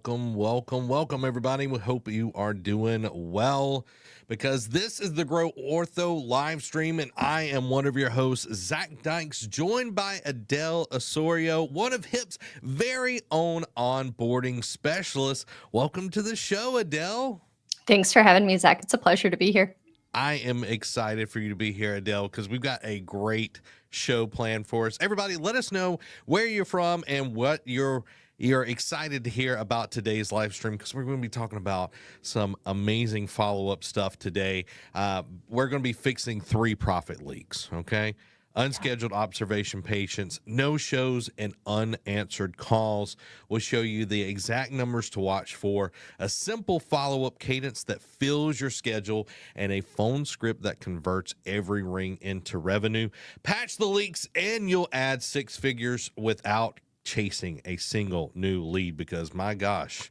welcome, everybody. We hope you are doing well because this is the Grow Ortho live stream, and I am one of your hosts, Zach Dykes, joined by Adele Osorio, one of HIP's very own onboarding specialists. Welcome to the show, Adele. Thanks for having me, Zach. It's a pleasure to be here. I am excited for you to be here, Adele, because we've got a great show planned for us. Everybody, let us know where you're from and what you're excited to hear about today's live stream, because we're going to be talking about some amazing follow-up stuff today. We're going to be fixing 3 profit leaks, okay? Unscheduled observation patients, no-shows, and unanswered calls. We'll show you the exact numbers to watch for, a simple follow-up cadence that fills your schedule, and a phone script that converts every ring into revenue. Patch the leaks, and you'll add 6 figures without chasing a single new lead, because, my gosh,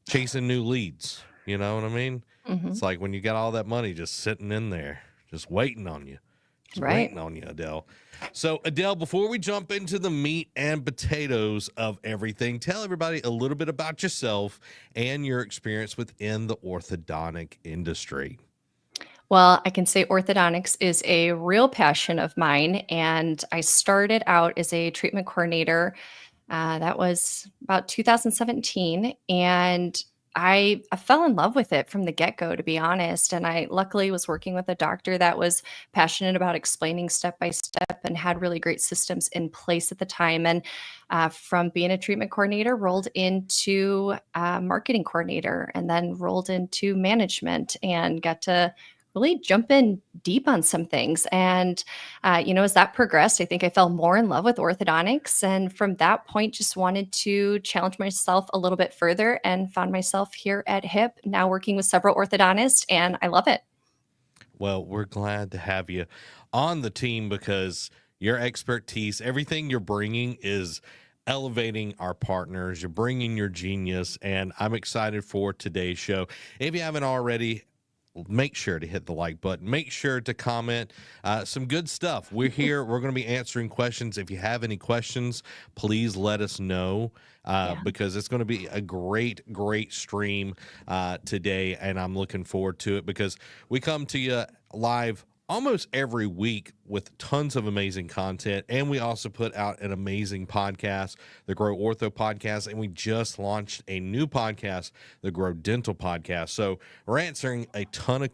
chasing new leads, you know what I mean? Mm-hmm. It's like when you got all that money just sitting in there, just waiting on you. Waiting on you, Adele. So, Adele, before we jump into the meat and potatoes of everything, tell everybody a little bit about yourself and your experience within the orthodontic industry. Well, I can say orthodontics is a real passion of mine, and I started out as a treatment coordinator. That was about 2017, and I fell in love with it from the get-go, to be honest. And I luckily was working with a doctor that was passionate about explaining step by step and had really great systems in place at the time. And from being a treatment coordinator, rolled into marketing coordinator, and then rolled into management, and got to really jump in deep on some things. And, as that progressed, I think I fell more in love with orthodontics. And from that point, just wanted to challenge myself a little bit further, and found myself here at HIP, now working with several orthodontists, and I love it. Well, we're glad to have you on the team, because your expertise, everything you're bringing is elevating our partners. You're bringing your genius, and I'm excited for today's show. If you haven't already, make sure to hit the like button. Make sure to comment some good stuff. We're here. We're going to be answering questions. If you have any questions, please let us know, because it's going to be a great stream today, and I'm looking forward to it, because we come to you live almost every week with tons of amazing content, and we also put out an amazing podcast, the Grow Ortho podcast, and we just launched a new podcast, the Grow Dental podcast. So we're answering a ton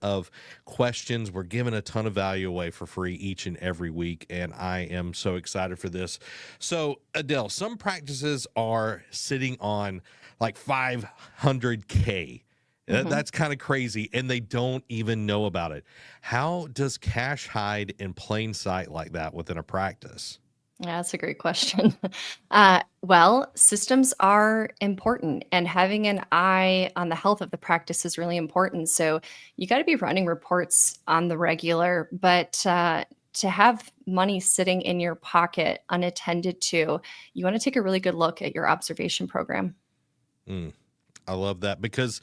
of questions. We're giving a ton of value away for free each and every week, and I am so excited for this. So, Adele, some practices are sitting on like 500K. That's kind of crazy, and they don't even know about it. How does cash hide in plain sight like that within a practice? Yeah, that's a great question. Well, systems are important, and having an eye on the health of the practice is really important. So you got to be running reports on the regular, but to have money sitting in your pocket unattended to, you want to take a really good look at your observation program. I love that, because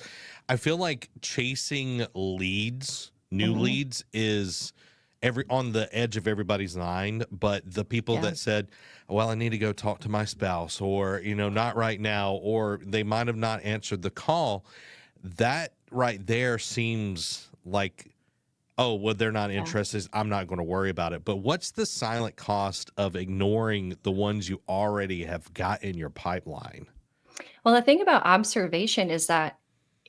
I feel like chasing leads, new leads, is on the edge of everybody's mind. But the people that said, well, I need to go talk to my spouse, or, not right now, or they might have not answered the call, that right there seems like, oh, well, they're not interested, I'm not going to worry about it. But what's the silent cost of ignoring the ones you already have got in your pipeline? Well, the thing about observation is that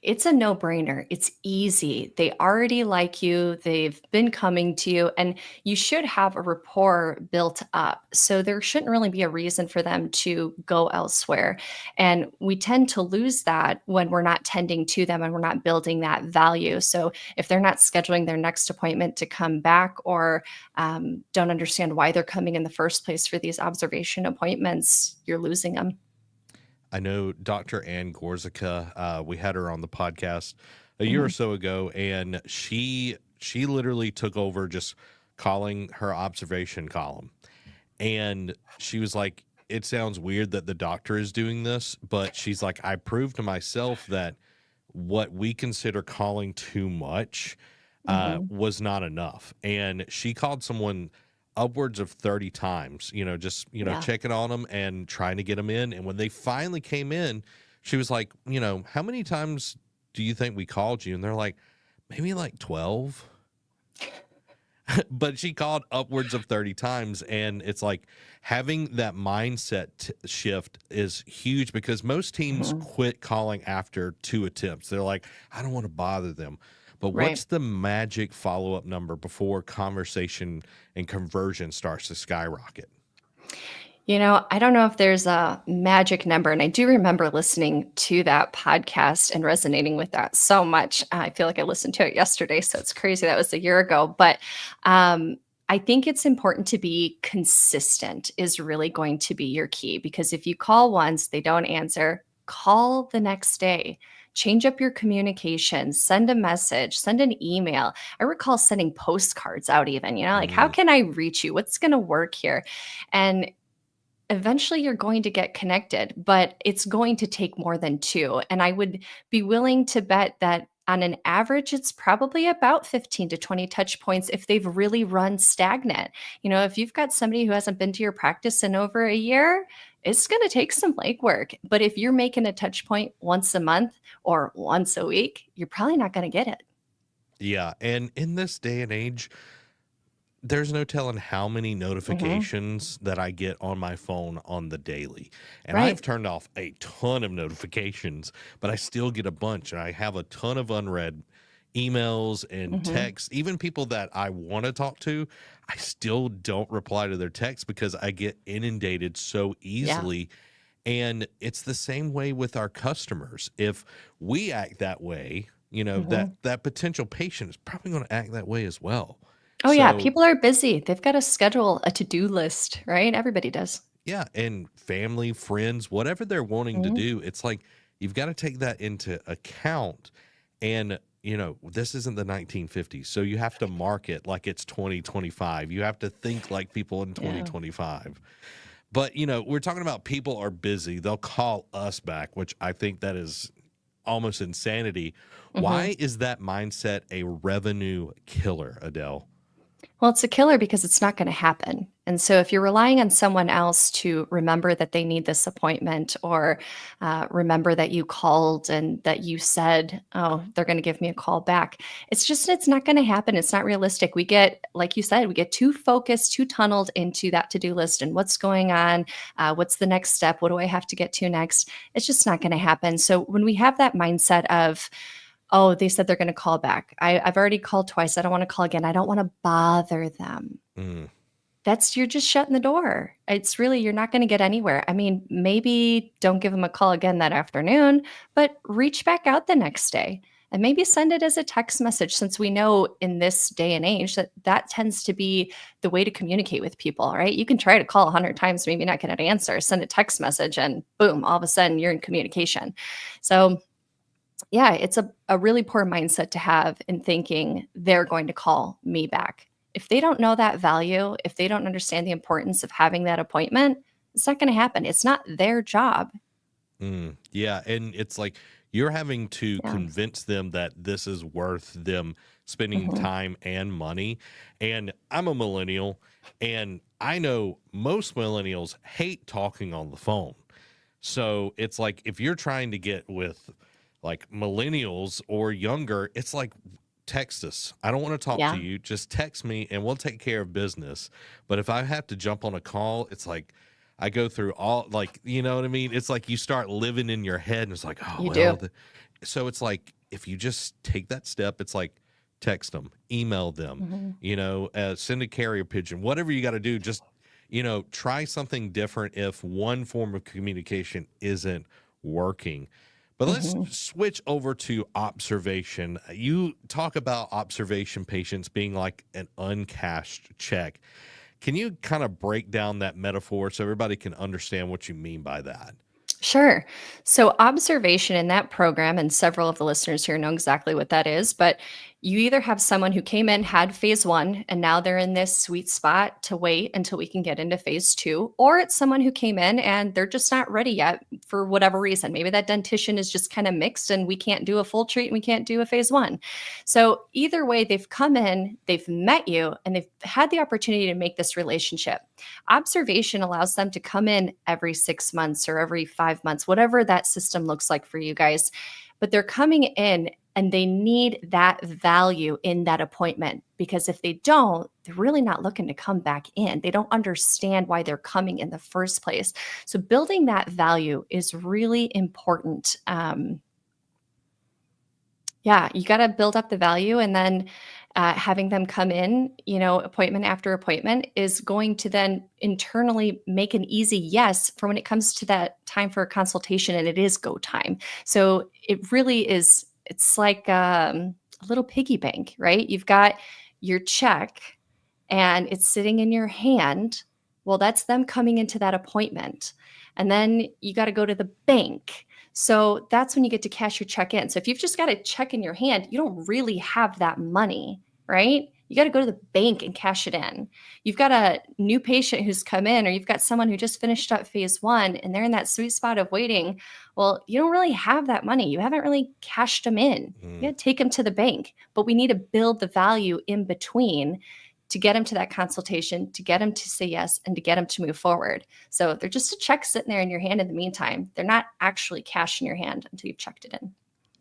it's a no-brainer. It's easy. They already like you. They've been coming to you, and you should have a rapport built up. So there shouldn't really be a reason for them to go elsewhere. And we tend to lose that when we're not tending to them and we're not building that value. So if they're not scheduling their next appointment to come back, or don't understand why they're coming in the first place for these observation appointments, you're losing them. I know Dr. Ann Gorzica, we had her on the podcast a year or so ago, and she literally took over just calling her observation column. And she was like, it sounds weird that the doctor is doing this, but she's like, I proved to myself that what we consider calling too much was not enough. And she called someone upwards of 30 times, just, Yeah. checking on them and trying to get them in. And when they finally came in, she was like, how many times do you think we called you? And they're like, maybe like 12. But she called upwards of 30 times. And it's like having that mindset shift is huge because most teams Mhm. quit calling after 2 attempts. They're like, I don't want to bother them. But Right. what's the magic follow-up number before conversation and conversion starts to skyrocket? I don't know if there's a magic number, and I do remember listening to that podcast and resonating with that so much. I feel like I listened to it yesterday, so it's crazy that was a year ago. But I think it's important to be consistent, is really going to be your key, because if you call once, they don't answer, call the next day. Change up your communication, send a message, send an email. I recall sending postcards out, even, like, how Mm, can I reach you? What's going to work here? And eventually you're going to get connected, but it's going to take more than two. And I would be willing to bet that on an average, it's probably about 15 to 20 touch points if they've really run stagnant. If you've got somebody who hasn't been to your practice in over a year, it's going to take some legwork. But if you're making a touch point once a month or once a week, you're probably not going to get it. yeah. And in this day and age, there's no telling how many Hmm. notifications that I get on my phone on the daily. And I've Right. turned off a ton of notifications, but I still get a bunch. And I have a ton of unread emails and Hmm. texts. Even people that I want to talk to, I still don't reply to their texts because I get inundated so Yeah. easily. And it's the same way with our customers. If we act that way, that Hmm. that potential patient is probably going to act that way as well. Oh, yeah. So People are busy. They've got to schedule a to do list, right? Everybody does. yeah, and family, friends, whatever they're wanting to Mhm. do, it's like you've got to take that into account. And, this isn't the 1950s, so you have to market like it's 2025. You have to think like people in Yeah. 2025. But, we're talking about people are busy. They'll call us back, which I think that is almost insanity. Mhm. Why is that mindset a revenue killer, Adele? Well, it's a killer because it's not gonna happen, and so if you're relying on someone else to remember that they need this appointment, or, remember that you called and that you said, "Oh, they're gonna give me a call back," it's not gonna happen, it's not realistic. We get, like you said, we get too focused, too tunneled into that to-do list and what's going on, what's the next step, what do I have to get to next? It's just not gonna happen. So when we have that mindset of, "Oh, they said they're gonna call back. I've already called twice. I don't wanna call again. I don't wanna bother them." Mm, That's, you're just shutting the door. It's really, you're not gonna get anywhere. I mean, maybe don't give them a call again that afternoon, but reach back out the next day and maybe send it as a text message, since we know in this day and age that that tends to be the way to communicate with people, right? You can try to call 100 times, maybe not get an answer, send a text message, and boom, all of a sudden you're in communication. So yeah, it's a really poor mindset to have in thinking they're going to call me back. If they don't know that value, if they don't understand the importance of having that appointment, it's not going to happen. It's not their job. yeah, and it's like you're having to Yeah. convince them that this is worth them spending Mhm. time and money. And I'm a millennial, and I know most millennials hate talking on the phone. So it's like if you're trying to get with like millennials or younger, it's like text us. I don't want to talk to Yeah, you. Just text me and we'll take care of business. But if I have to jump on a call, it's like I go through all like, you know what I mean? It's like you start living in your head and it's like, oh, you well, do. so it's like if you just take that step, it's like text them, email them, Mhm. send a carrier pigeon, whatever you got to do. Just try something different if one form of communication isn't working. But let's Mhm. switch over to observation. You talk about observation patients being like an uncashed check. Can you kind of break down that metaphor so everybody can understand what you mean by that? Sure. So, observation in that program, and several of the listeners here know exactly what that is, but You either have someone who came in, had phase one, and now they're in this sweet spot to wait until we can get into phase two, or it's someone who came in and they're just not ready yet for whatever reason. Maybe that dentition is just kind of mixed and we can't do a full treat and we can't do a phase one. So, either way, they've come in, they've met you, and they've had the opportunity to make this relationship. Observation allows them to come in every 6 months or every 5 months, whatever that system looks like for you guys. But they're coming in and they need that value in that appointment, because if they don't, they're really not looking to come back in. They don't understand why they're coming in the first place. So building that value is really important. Yeah, you got to build up the value, and then having them come in, appointment after appointment is going to then internally make an easy yes for when it comes to that time for a consultation, and it is go time. So it really is, it's like a little piggy bank, right? You've got your check and it's sitting in your hand. Well, that's them coming into that appointment. And then you got to go to the bank. So that's when you get to cash your check in. So if you've just got a check in your hand, you don't really have that money, right? You got to go to the bank and cash it in. You've got a new patient who's come in, or you've got someone who just finished up phase one and they're in that sweet spot of waiting. Well, you don't really have that money. You haven't really cashed them in. You got to take them to the bank, but we need to build the value in between to get them to that consultation, to get them to say yes, and to get them to move forward. So they're just a check sitting there in your hand in the meantime. They're not actually cash in your hand until you've checked it in.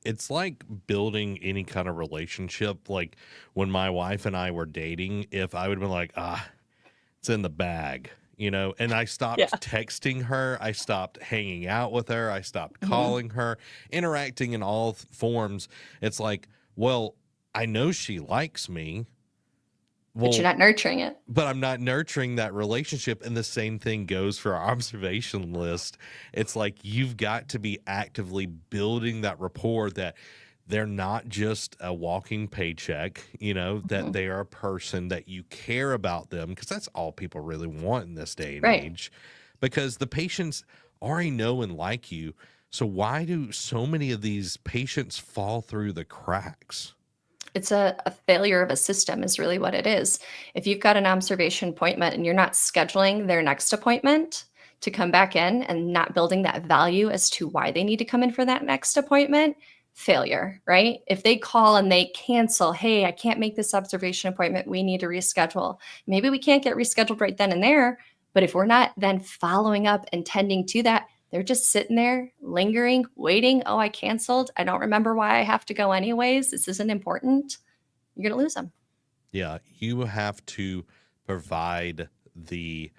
It's like building any kind of relationship. Like when my wife and I were dating, if I would have been like, it's in the bag, and I stopped texting her, I stopped hanging out with her, I stopped calling her, interacting in all forms. It's like, well, I know she likes me. But you're not nurturing it. But I'm not nurturing that relationship. And the same thing goes for our observation list. It's like you've got to be actively building that rapport that they're not just a walking paycheck, that they are a person, that you care about them, because that's all people really want in this day and age. Because the patients already know and like you. So why do so many of these patients fall through the cracks? It's a failure of a system is really what it is. If you've got an observation appointment and you're not scheduling their next appointment to come back in and not building that value as to why they need to come in for that next appointment, failure, right? If they call and they cancel, hey, I can't make this observation appointment, we need to reschedule. Maybe we can't get rescheduled right then and there, but if we're not then following up and tending to that, they're just sitting there lingering, waiting. Oh, I canceled. I don't remember why I have to go anyways. This isn't important. You're going to lose them. Yeah, you have to provide the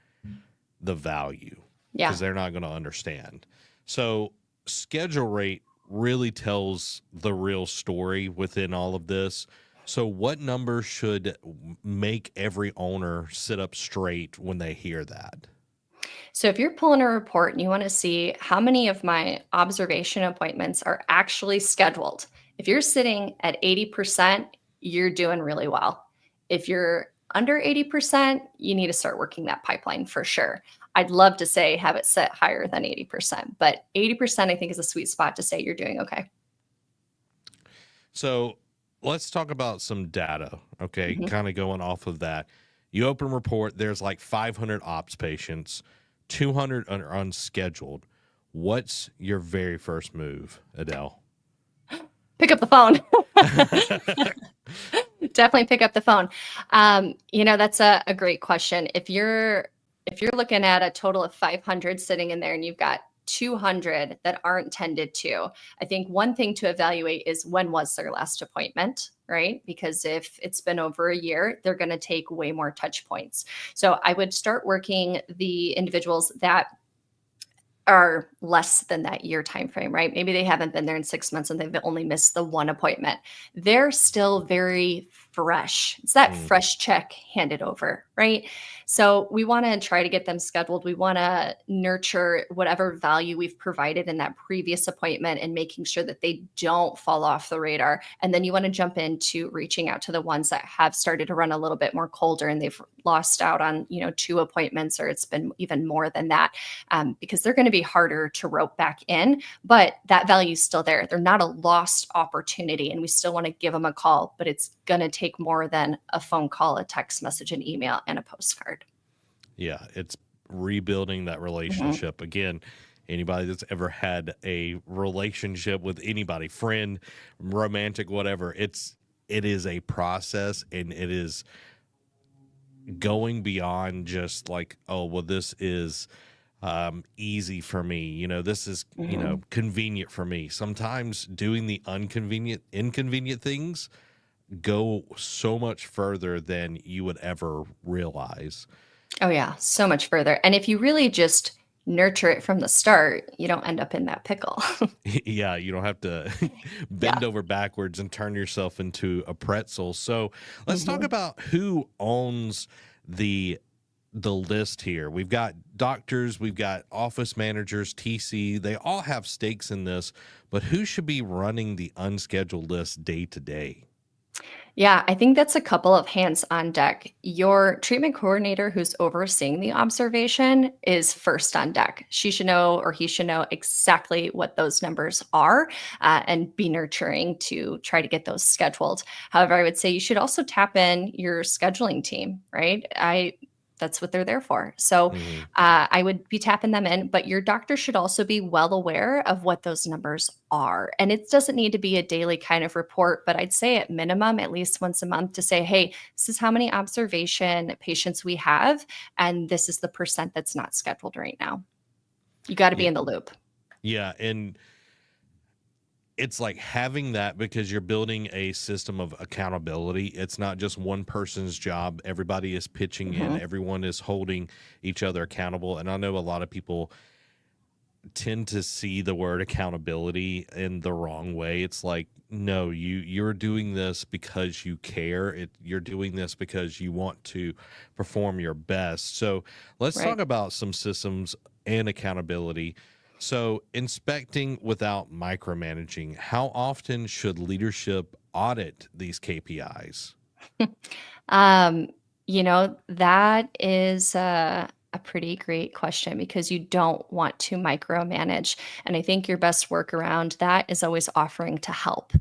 value, because they're not going to understand. So schedule rate really tells the real story within all of this. So what number should make every owner sit up straight when they hear that? So if you're pulling a report and you want to see how many of my observation appointments are actually scheduled, if you're sitting at 80%, you're doing really well. If you're under 80%, you need to start working that pipeline for sure. I'd love to say have it set higher than 80%, but 80% I think is a sweet spot to say you're doing okay. So let's talk about some data, okay? Kind of going off of that. You open report, there's like 500 ops patients, 200 are unscheduled. What's your very first move, Adele? Pick up the phone. Definitely pick up the phone. That's a great question. If you're looking at a total of 500 sitting in there and you've got 200 that aren't tended to, I think one thing to evaluate is when was their last appointment, right? Because if it's been over a year, they're going to take way more touch points. So I would start working the individuals that are less than that year time frame, right? Maybe they haven't been there in 6 months and they've only missed the one appointment. They're still very fresh. It's that Mm, fresh check handed over, right? So we want to try to get them scheduled. We want to nurture whatever value we've provided in that previous appointment and making sure that they don't fall off the radar. And then you want to jump into reaching out to the ones that have started to run a little bit more colder and they've lost out on, 2 appointments, or it's been even more than that, because they're going to be harder to rope back in, but that value is still there. They're not a lost opportunity, and we still want to give them a call, but it's going to take more than a phone call, a text message, an email, and a postcard. yeah, it's rebuilding that Mhm. relationship again. Anybody that's ever had a relationship with anybody, friend, romantic, whatever, it is a process, and it is going beyond just like, oh, well, this is easy for me. This is, Mhm. convenient for me. Sometimes doing the inconvenient things go so much further than you would ever realize. Oh, yeah, so much further. And if you really just nurture it from the start, you don't end up in that pickle. Yeah, you don't have to bend Yeah. over backwards and turn yourself into a pretzel. So let's talk Mhm. about who owns the list here. We've got doctors, we've got office managers, TC. They all have stakes in this, but who should be running the unscheduled list day to day? Yeah, I think that's a couple of hands on deck. Your treatment coordinator who's overseeing the observation is first on deck. She should know, or he should know, exactly what those numbers are, and be nurturing to try to get those scheduled. However, I would say you should also tap in your scheduling team, right? That's what they're there for. So Mhm. I would be tapping them in, but your doctor should also be well aware of what those numbers are. And it doesn't need to be a daily kind of report, but I'd say at minimum, at least once a month, to say, hey, this is how many observation patients we have, and this is the percent that's not scheduled right now. You got to be Yeah. in the loop. Yeah, and it's like having that because you're building a system of accountability. It's not just one person's job. Everybody is pitching in, Mhm. everyone is holding each other accountable. And I know a lot of people tend to see the word accountability in the wrong way. It's like, no, you're doing this because you care. You're doing this because you want to perform your best. So let's talk Right. about some systems and accountability. So inspecting without micromanaging, how often should leadership audit these KPIs? Um, that is a pretty great question because you don't want to micromanage. And I think your best work around that is always offering to help.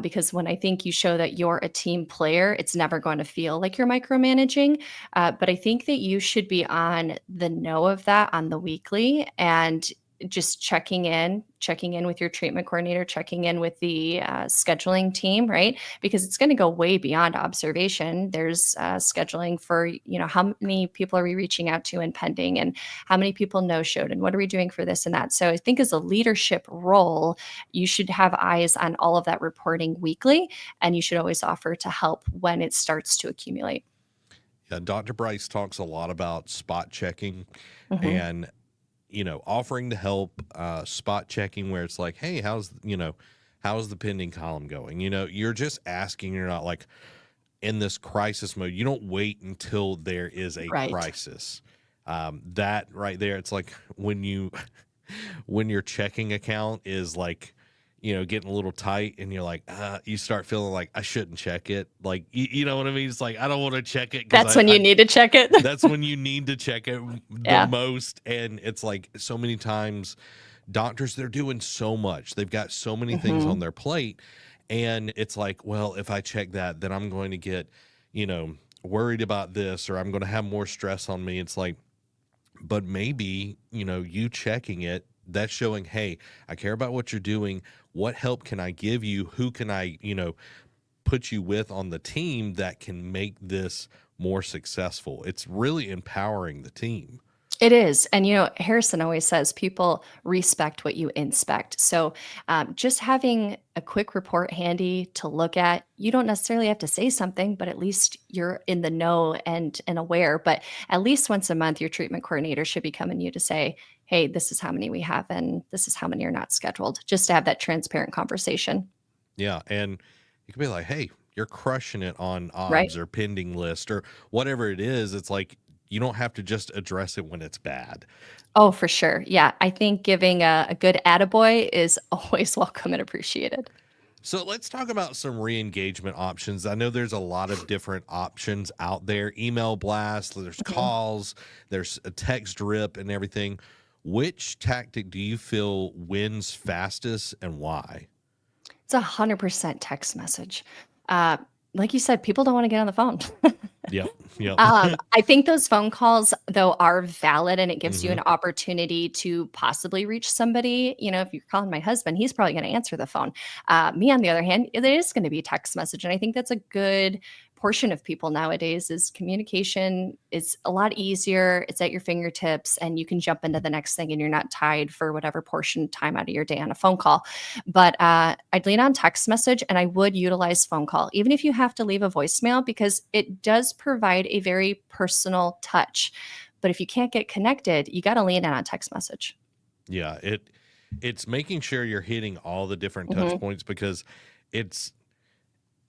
Because when I think you show that you're a team player, it's never going to feel like you're micromanaging. But I think that you should be on the know of that on the weekly and just checking in with your treatment coordinator, checking in with the scheduling team, right? Because it's going to go way beyond observation. There's scheduling for, how many people are we reaching out to and pending, and how many people no showed, and what are we doing for this and that. So I think as a leadership role, you should have eyes on all of that reporting weekly, and you should always offer to help when it starts to accumulate. Yeah, Dr. Bryce talks a lot about spot checking Mhm. and offering to help, spot checking where it's like, hey, how's the pending column going? You're just asking, you're not like in this crisis mode. You don't wait until there is a Right. crisis. That right there, it's like when your checking account is like, getting a little tight and you're like, you start feeling like I shouldn't check it. Like, you know what I mean? It's like, I don't want to check it because That's when I you need to check it. that's when you need to check it the Yeah. most. And it's like so many times doctors, they're doing so much. They've got so many things on Mhm. their plate. And it's like, well, if I check that, then I'm going to get, you know, worried about this or I'm going to have more stress on me. It's like, but maybe, you checking it, that's showing, hey, I care about what you're doing. What help can I give you? Who can I, put you with on the team that can make this more successful? It's really empowering the team. It is. And, Harrison always says people respect what you inspect. So just having a quick report handy to look at, you don't necessarily have to say something, but at least you're in the know and aware. But at least once a month, your treatment coordinator should be coming to you to say, hey, this is how many we have, and this is how many are not scheduled, just to have that transparent conversation. Yeah. And you could be like, hey, you're crushing it on Right. odds or pending list or whatever it is. It's like you don't have to just address it when it's bad. Oh, for sure. Yeah. I think giving a good attaboy is always welcome and appreciated. So let's talk about some re-engagement options. I know there's a lot of different options out there. Email blasts, there's Mhm. calls, there's a text drip and everything. Which tactic do you feel wins fastest and why? It's 100% text message. Uh, like you said, people don't want to get on the phone. Yep. Yep. I think those phone calls, though, are valid, and it gives you Hmm. an opportunity to possibly reach somebody. You know, if you're calling my husband, he's probably going to answer the phone. Me, on the other hand, it is going to be text message, and I think that's a good portion of people nowadays. Is communication is a lot easier. It's at your fingertips, and you can jump into the next thing, and you're not tied for whatever portion of time out of your day on a phone call. But I'd lean on text message, and I would utilize phone call, even if you have to leave a voicemail, because it does provide a very personal touch. But if you can't get connected, you got to lean in on text message. Yeah. It's making sure you're hitting all the different touch Mhm. points because it's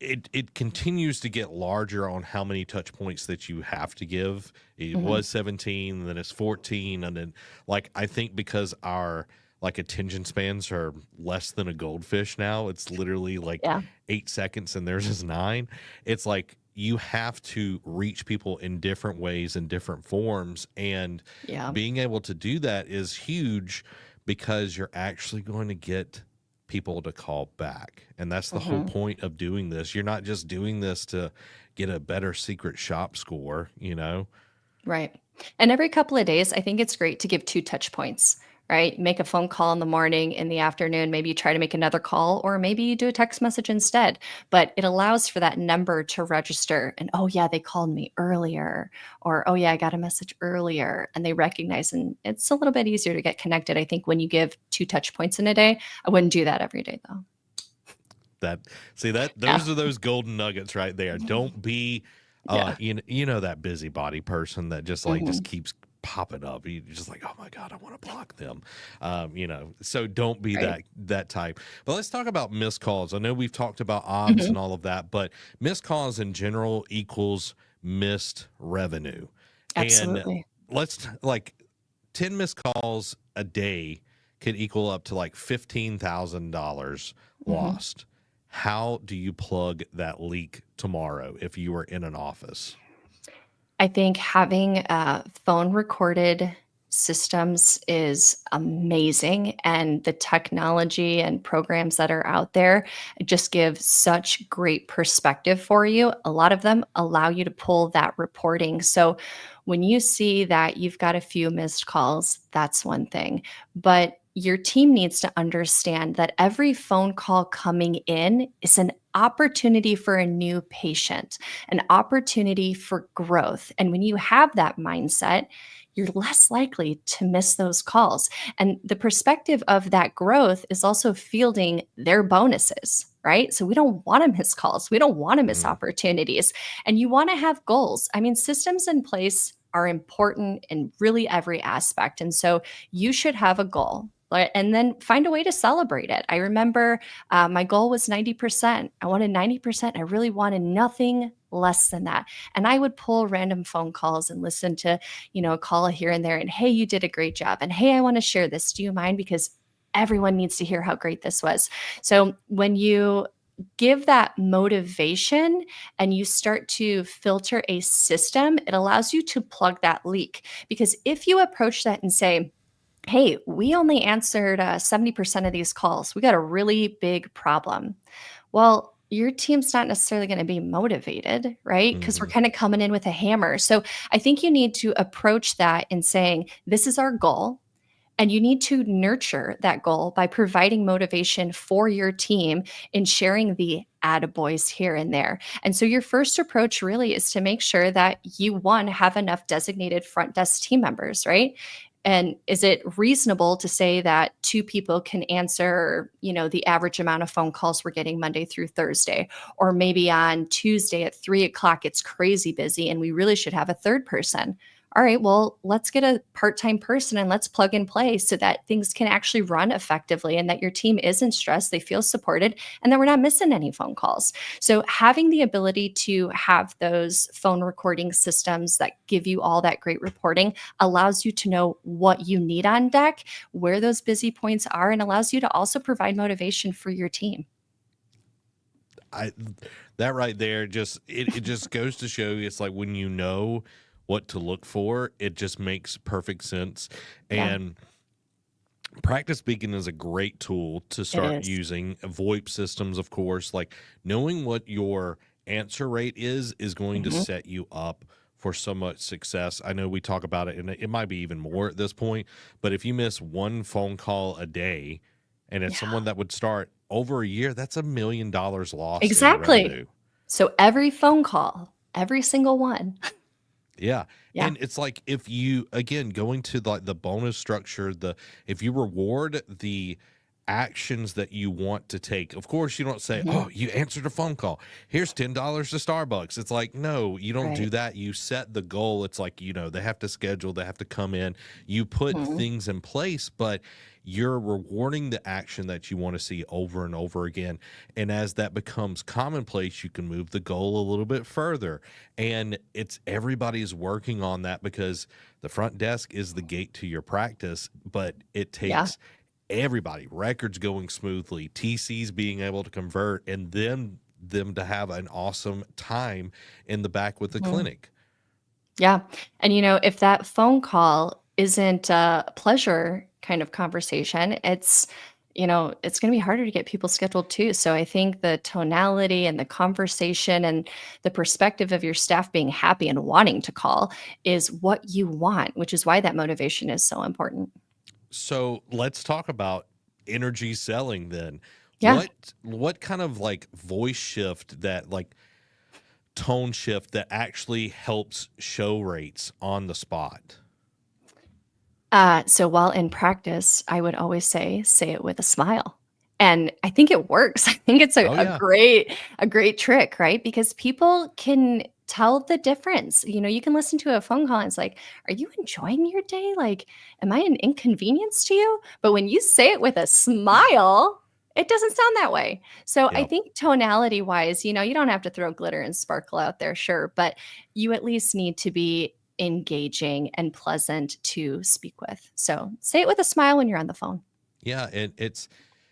it continues to get larger on how many touch points that you have to give. It Mhm. was 17, then it's 14, and then like I think because our like attention spans are less than a goldfish now, it's literally like Yeah. 8 seconds and theirs is nine. It's like you have to reach people in different ways and different forms, and Yeah. being able to do that is huge because you're actually going to get people to call back. And that's the whole Mhm. point of doing this. You're not just doing this to get a better secret shop score, you know? Right. And every couple of days, I think it's great to give 2 touch points, right? Make a phone call in the morning, in the afternoon, maybe you try to make another call, or maybe you do a text message instead. But it allows for that number to register and, "Oh, yeah, they called me earlier," or, "Oh, yeah, I got a message earlier," and they recognize, and it's a little bit easier to get connected, I think, when you give 2 touch points in a day. I wouldn't do that every day, though. That see that Yeah. those are those golden nuggets right there. Don't be Yeah. you know that busybody person that just like just Mhm. keeps popping up. You just like, oh my God, I want to block them. You know, so don't be Right. that type. But let's talk about missed calls. I know we've talked about odds Mhm. and all of that, but missed calls in general equals missed revenue. And Absolutely. let's like 10 missed calls a day could equal up to like $15,000 Mhm. lost. How do you plug that leak tomorrow if you were in an office? I think having phone recorded systems is amazing. And the technology and programs that are out there just give such great perspective for you. A lot of them allow you to pull that reporting. So when you see that you've got a few missed calls, that's one thing. But your team needs to understand that every phone call coming in is an opportunity for a new patient, an opportunity for growth. And when you have that mindset, you're less likely to miss those calls. And the perspective of that growth is also fielding their bonuses, right? So we don't want to miss calls. We don't want to miss Mm, opportunities. And you want to have goals. I mean, systems in place are important in really every aspect. And so you should have a goal. And then find a way to celebrate it. I remember my goal was 90%. I wanted 90%. I really wanted nothing less than that. And I would pull random phone calls and listen to, a call here and there. And hey, you did a great job. And hey, I want to share this. Do you mind? Because everyone needs to hear how great this was. So when you give that motivation and you start to filter a system, it allows you to plug that leak. Because if you approach that and say, hey, we only answered 70% of these calls. We got a really big problem. Well, your team's not necessarily going to be motivated, right? Because we're mhm. kind of coming in with a hammer. So I think you need to approach that and saying, this is our goal. And you need to nurture that goal by providing motivation for your team and sharing the attaboys here and there. And so your first approach really is to make sure that you, one, have enough designated front desk team members, right? And is it reasonable to say that two people can answer, the average amount of phone calls we're getting Monday through Thursday? Or maybe on Tuesday at 3 o'clock, it's crazy busy and we really should have a third person. all right, well, let's get a part-time person and let's plug and play so that things can actually run effectively and that your team isn't stressed, they feel supported, and that we're not missing any phone calls. So having the ability to have those phone recording systems that give you all that great reporting allows you to know what you need on deck, where those busy points are, and allows you to also provide motivation for your team. I that right there just it just goes to show you it's like when you know what to look for, it just makes perfect sense. Yeah, And practice beacon is a great tool to it start is. using. VoIP systems, of course, like knowing what your answer rate is going to Mhm. set you up for so much success. I know we talk about it, and it might be even more at this point, but if you miss one phone call a day, and it's Yeah, someone that would start over a year, that's $1 million lost in your exactly. revenue. So every phone call, every single one. Yeah. Yeah. And it's like if you again going to like the bonus structure, the if you reward the actions that you want to take, of course you don't say, Mhm. "Oh, you answered a phone call. Here's $10 to Starbucks." It's like, no, you don't do Right. that. You set the goal. It's like, they have to schedule, they have to come in. You put Mhm. things in place, but you're rewarding the action that you want to see over and over again. And as that becomes commonplace, you can move the goal a little bit further, and it's everybody's working on that because the front desk is the gate to your practice, but it Yeah. takes everybody, records going smoothly, TCs being able to convert, and then them to have an awesome time in the back with the Mhm. clinic. Yeah. And, if that phone call isn't a pleasure kind of conversation, it's going to be harder to get people scheduled too. So I think the tonality and the conversation and the perspective of your staff being happy and wanting to call is what you want, which is why that motivation is so important. So let's talk about energy selling then. Yeah. What kind of like voice shift, that like tone shift that actually helps show rates on the spot? So while in practice, I would always say it with a smile. And I think it works. I think it's a, Oh a yeah. great, a great trick, right? Because people can tell the difference. You can listen to a phone call and it's like, are you enjoying your day? Like, am I an inconvenience to you? But when you say it with a smile, it doesn't sound that way. So I Yep. think tonality wise, you don't have to throw glitter and sparkle out there, sure, but you at least need to be engaging and pleasant to speak with. So say it with a smile when you're on the phone. Yeah, and it's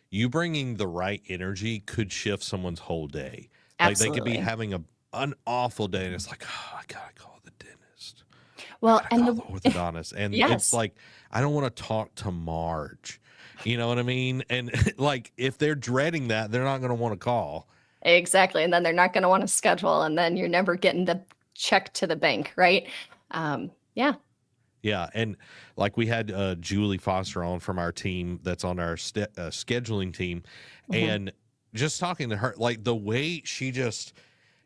you bringing the right energy could shift someone's whole day. Like they could be Absolutely. having an awful day, and it's like, oh, I gotta call the dentist. I Well, gotta and call the the orthodontist, and it's yes, like I don't want to talk to Marge. You know what I mean? And like if they're dreading that, they're not going to want to call. exactly. And then they're not going to want to schedule, and then you're never getting the check to the bank, right? Yeah. Yeah, and like we had Julie Foster on from our team that's on our scheduling team, Mhm. and just talking to her, like the way she just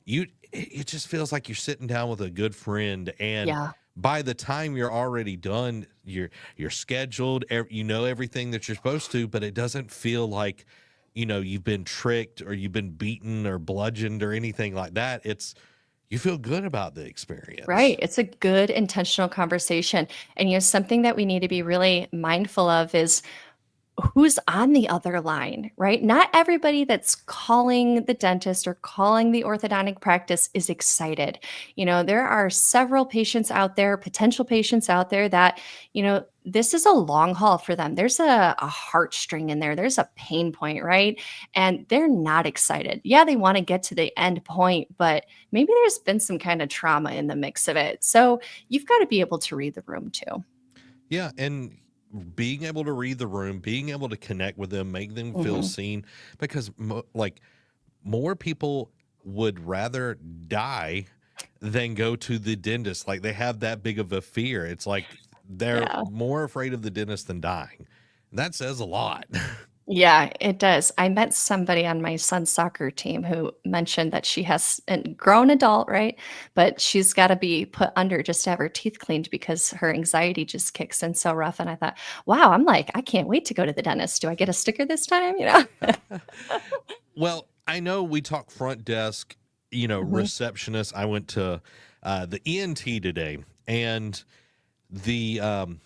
it just feels like you're sitting down with a good friend, and Yeah. by the time you're already done, you're scheduled, you know everything that you're supposed to, but it doesn't feel like you've been tricked or you've been beaten or bludgeoned or anything like that. It's you feel good about the experience. Right. It's a good intentional conversation. And something that we need to be really mindful of is who's on the other line, right? Not everybody that's calling the dentist or calling the orthodontic practice is excited. There are several patients out there, potential patients out there that, this is a long haul for them. There's a heartstring in there, there's a pain point, right? And they're not excited. Yeah, they want to get to the end point, but maybe there's been some kind of trauma in the mix of it. So you've got to be able to read the room too. Yeah, and being able to read the room, being able to connect with them, make them feel Mhm. seen, because like more people would rather die than go to the dentist. Like they have that big of a fear. It's like they're Yeah. more afraid of the dentist than dying. That says a lot. Yeah, it does. I met somebody on my son's soccer team who mentioned that she has a grown adult, right? But she's got to be put under just to have her teeth cleaned because her anxiety just kicks in so rough. And I thought, wow, I'm like, I can't wait to go to the dentist. Do I get a sticker this time? Well, I know we talk front desk, Mhm. receptionist. I went to the ENT today, and the um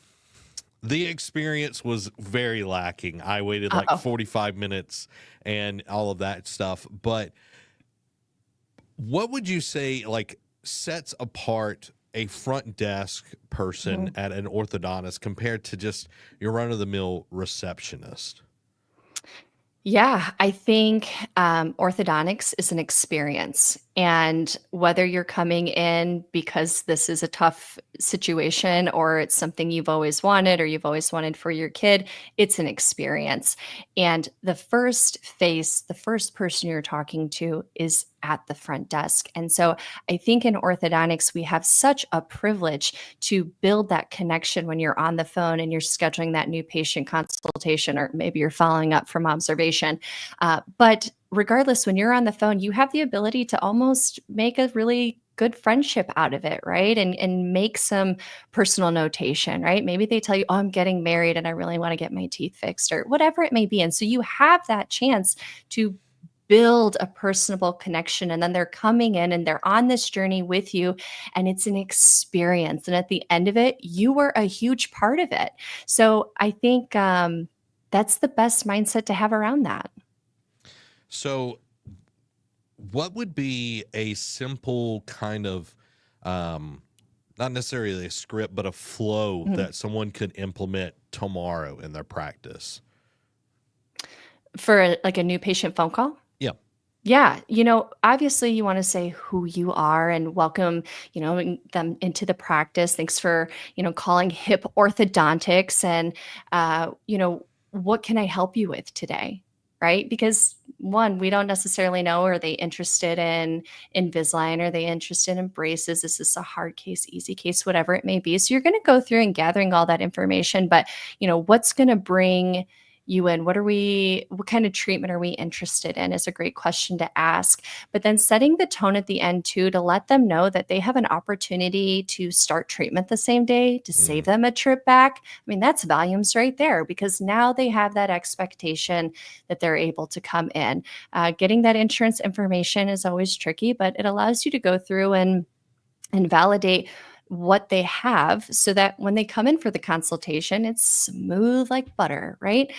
the experience was very lacking. I waited like Uh-oh. 45 minutes and all of that stuff. But what would you say like sets apart a front desk person Mhm. at an orthodontist compared to just your run of the mill receptionist? Yeah, I think orthodontics is an experience. And whether you're coming in because this is a tough situation or it's something you've always wanted or you've always wanted for your kid, it's an experience. And the first face, the first person you're talking to is at the front desk. And so I think in orthodontics, we have such a privilege to build that connection when you're on the phone and you're scheduling that new patient consultation, or maybe you're following up from observation. But regardless, when you're on the phone, you have the ability to almost make a really good friendship out of it, right? And make some personal notation, right? Maybe they tell you, "Oh, I'm getting married and I really want to get my teeth fixed," or whatever it may be. And so you have that chance to build a personable connection, and then they're coming in and they're on this journey with you, and it's an experience, and at the end of it you were a huge part of it. So I think that's the best mindset to have around that. So, what would be a simple kind of, um, not necessarily a script, but a flow Mhm. that someone could implement tomorrow in their practice? For like a new patient phone call. Yeah. Yeah, obviously you want to say who you are and welcome, them into the practice. Thanks for, calling hip orthodontics, and what can I help you with today? Right? Because one, we don't necessarily know, are they interested in Invisalign? Are they interested in braces? Is this a hard case, easy case, whatever it may be? So you're going to go through and gathering all that information, but what's going to bring you in? What kind of treatment are we interested in is a great question to ask. But then setting the tone at the end too, to let them know that they have an opportunity to start treatment the same day, to save Mm. them a trip back. I mean, that's volumes right there, because now they have that expectation that they're able to come in. Getting that insurance information is always tricky, but it allows you to go through and validate what they have, so that when they come in for the consultation, it's smooth like butter, right?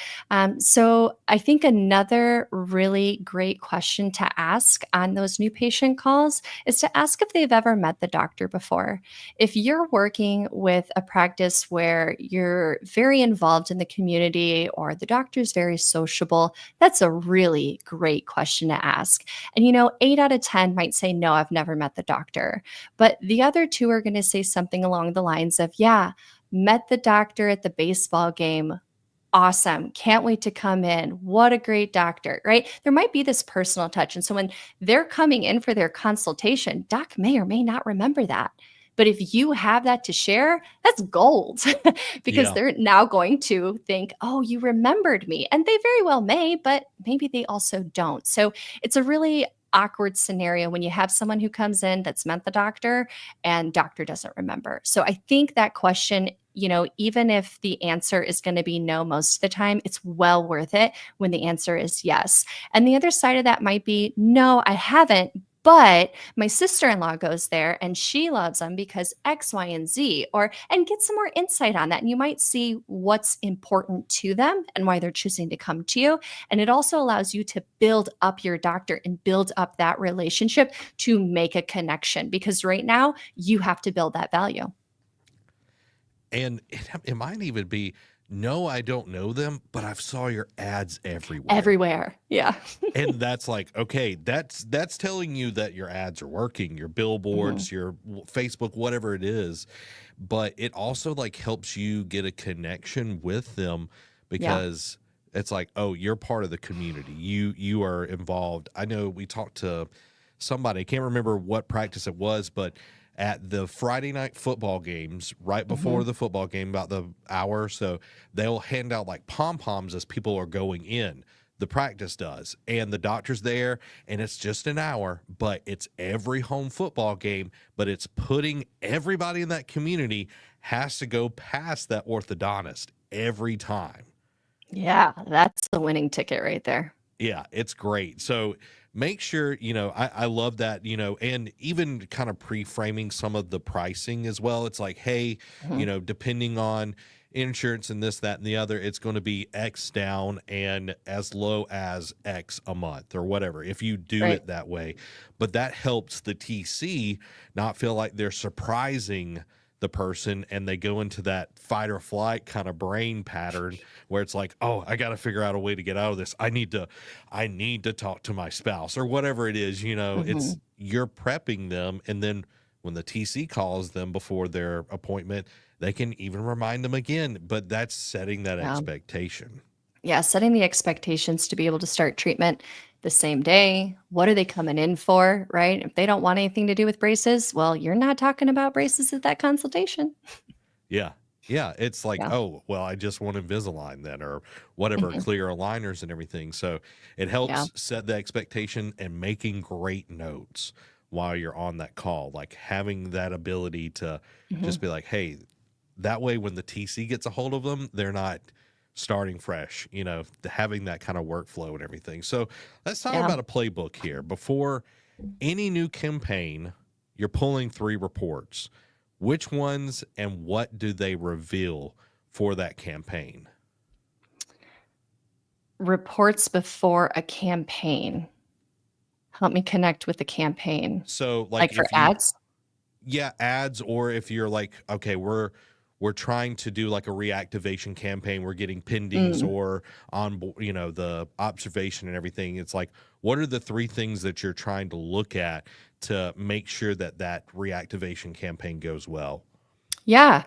So I think another really great question to ask on those new patient calls is to ask if they've ever met the doctor before. If you're working with a practice where you're very involved in the community or the doctor's very sociable, that's a really great question to ask. And 8 out of 10 might say, "No, I've never met the doctor." But the other two are going to say something along the lines of, "Yeah, met the doctor at the baseball game. Awesome. Can't wait to come in. What a great doctor," right? There might be this personal touch. And so when they're coming in for their consultation, doc may or may not remember that. But if you have that to share, that's gold, because Yeah. they're now going to think, "Oh, you remembered me." And they very well may, but maybe they also don't. So it's a really awkward scenario when you have someone who comes in that's met the doctor and doctor doesn't remember. So I think that question, even if the answer is going to be no most of the time, it's well worth it when the answer is yes. And the other side of that might be, "No, I haven't. But my sister-in-law goes there and she loves them because X, Y, and Z," and get some more insight on that. And you might see what's important to them and why they're choosing to come to you. And it also allows you to build up your doctor and build up that relationship to make a connection, because right now you have to build that value. And it might even be, no, I don't know them, but I've saw your ads everywhere. Everywhere. Yeah. And that's like, okay, that's telling you that your ads are working, your Mhm. billboards, your Facebook, whatever it is. But it also like helps you get a connection with them, Yeah. because it's like, oh, you're part of the community. You are involved. I know we talked to somebody, I can't remember what practice it was, but at the Friday night football games, right before Mhm. the football game, about the hour or so, they'll hand out like pom poms as people are going in. The practice does, and the doctor's there, and it's just an hour, but it's every home football game, but it's putting everybody in that community has to go past that orthodontist every time. Yeah, that's the winning ticket right there. Yeah, it's great. So make sure, I love that, and even kind of pre-framing some of the pricing as well. It's like, hey, Mhm. depending on insurance and this, that, and the other, it's going to be X down and as low as X a month or whatever, if you do Right. it that way. But that helps the TC not feel like they're surprising the person and they go into that fight or flight kind of brain pattern where it's like, oh, I got to figure out a way to get out of this. I need to talk to my spouse or whatever it is. It's, Mhm. you're prepping them, and then when the TC calls them before their appointment, they can even remind them again, but that's setting that Yeah. expectation. Yeah, setting the expectations to be able to start treatment the same day. What are they coming in for, right? If they don't want anything to do with braces, well, you're not talking about braces at that consultation. Yeah. Yeah, it's like, Yeah. oh, well, I just want Invisalign then, or whatever, Mhm. clear aligners and everything. So it Yeah. helps set the expectation and making great notes while you're on that call, like having that ability to just Mhm. be like, hey, that way when the TC gets a hold of them, they're not starting fresh, having that kind of workflow and everything. So let's talk Yeah. about a playbook here. Before any new campaign, you're pulling 3 reports. Which ones and what do they reveal for that campaign? Reports before a campaign. Help me connect with the campaign. So, like, Like for if you, ads? yeah, ads, or if you're like, okay, we're trying to do like a reactivation campaign, we're getting pendings Mm. or on the observation and everything. It's like, what are the 3 things that you're trying to look at to make sure that that reactivation campaign goes well? Yeah.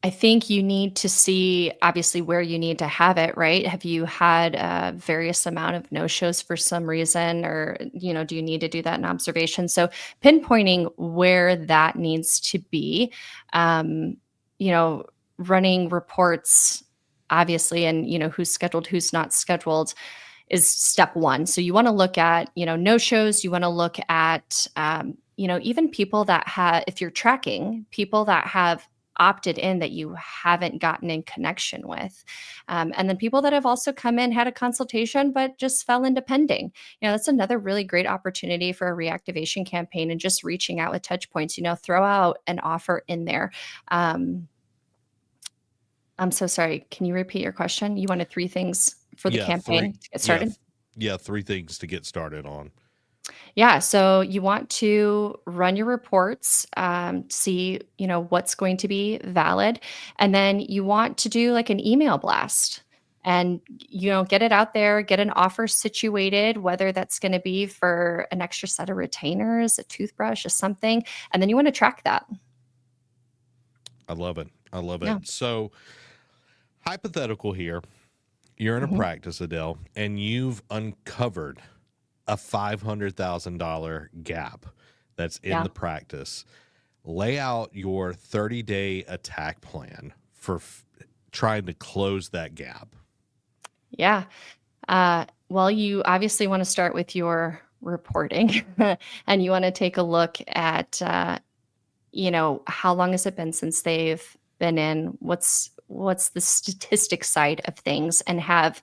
I think you need to see obviously where you need to have it, right? Have you had a various amount of no-shows for some reason, or, do you need to do that in observation? So pinpointing where that needs to be, um, you know, running reports, obviously, and, who's scheduled, who's not scheduled is step one. So you want to look at, no shows. You want to look at, even people that have, if you're tracking people that have opted in that you haven't gotten in connection with. And then people that have also come in, had a consultation, but just fell into pending. That's another really great opportunity for a reactivation campaign and just reaching out with touch points, throw out an offer in there. Um, I'm so sorry. Can you repeat your question? You wanted 3 things for the Yeah, campaign to get yeah, started? yeah, 3 things to get started on. Yeah, so you want to run your reports, see, what's going to be valid, and then you want to do like an email blast and get it out there, get an offer situated, whether that's going to be for an extra set of retainers, a toothbrush, or something, and then you want to track that. I love it. I love Yeah. it. So, hypothetical here, you're in a Mhm. practice, Adele, and you've uncovered a $500,000 gap that's in Yeah. the practice. Lay out your 30-day attack plan for trying to close that gap. Yeah. Well, you obviously want to start with your reporting and you want to take a look at how long has it been since they've been in? What's the statistic side of things and have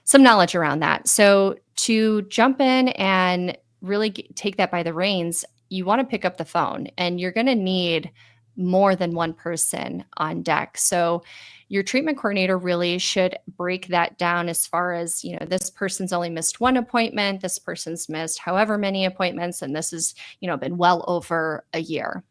some knowledge around that. So to jump in and really take that by the reins, you want to pick up the phone and you're going to need more than one person on deck. So your treatment coordinator really should break that down as far as, this person's only missed one appointment, this person's missed however many appointments, and this has, been well over a year,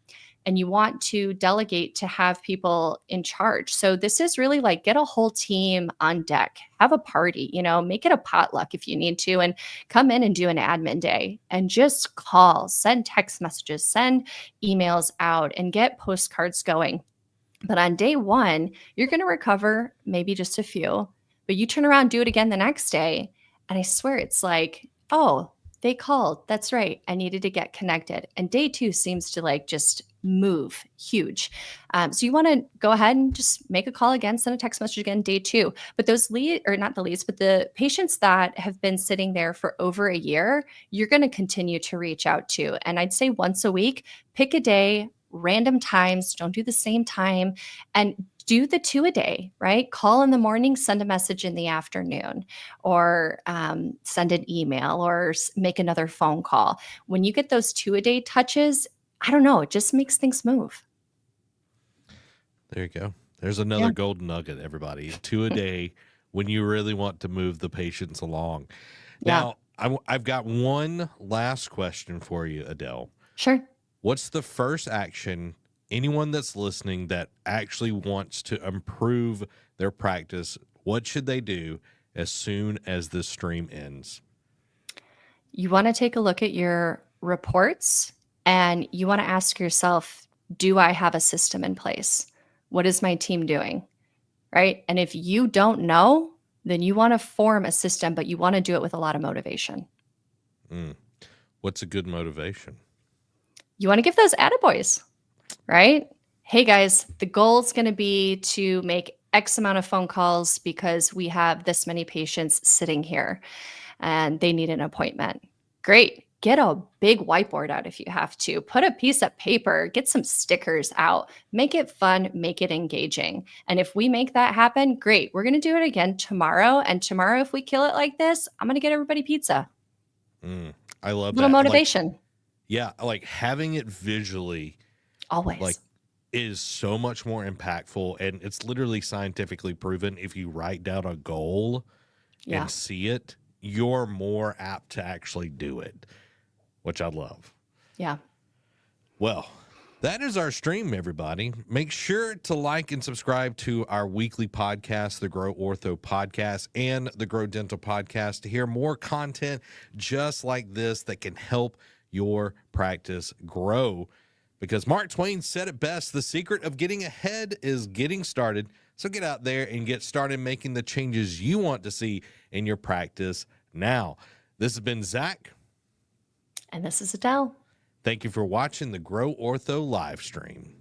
and you want to delegate to have people in charge. So this is really like get a whole team on deck, have a party, make it a potluck if you need to, and come in and do an admin day and just call, send text messages, send emails out, and get postcards going. But on day one, you're going to recover maybe just a few, but you turn around, do it again the next day. And I swear it's like, oh, they called. That's right. I needed to get connected. And day two seems to like just move huge. So you want to go ahead and just make a call again, send a text message again, day two. But those lead or not the leads, but the patients that have been sitting there for over a year, you're going to continue to reach out to. And I'd say once a week, pick a day, random times, don't do the same time, and do the 2 a day, right? Call in the morning, send a message in the afternoon, or send an email or make another phone call. When you get those 2 a day touches, I don't know, it just makes things move. There you go. There's Yeah. another golden nugget, everybody. 2 a day when you really want to move the patients along. Yeah, Now, I've got one last question for you, Adele. sure. What's the first action anyone that's listening that actually wants to improve their practice, what should they do as soon as this stream ends? You want to take a look at your reports and you want to ask yourself, do I have a system in place? What is my team doing? Right? And if you don't know, then you want to form a system, but you want to do it with a lot of motivation. Mm. What's a good motivation? You want to give those attaboys, right? Hey guys, the goal is going to be to make X amount of phone calls because we have this many patients sitting here and they need an appointment. Great. Get a big whiteboard out if you have to. Put a piece of paper, get some stickers out, make it fun, make it engaging. And if we make that happen, great. We're going to do it again tomorrow. And tomorrow, if we kill it like this, I'm going to get everybody pizza. I love Little that. motivation. Yeah, like having it visually Always. is so much more impactful, and it's literally scientifically proven. If you write down a goal Yeah. and see it, you're more apt to actually do it, which I love. Yeah. Well, that is our stream, everybody. Make sure to like and subscribe to our weekly podcast, the Grow Ortho Podcast and the Grow Dental Podcast, to hear more content just like this that can help your practice grow. Because Mark Twain said it best, the secret of getting ahead is getting started. So get out there and get started making the changes you want to see in your practice now. This has been Zach. And this is Adele. Thank you for watching the Grow Ortho live stream.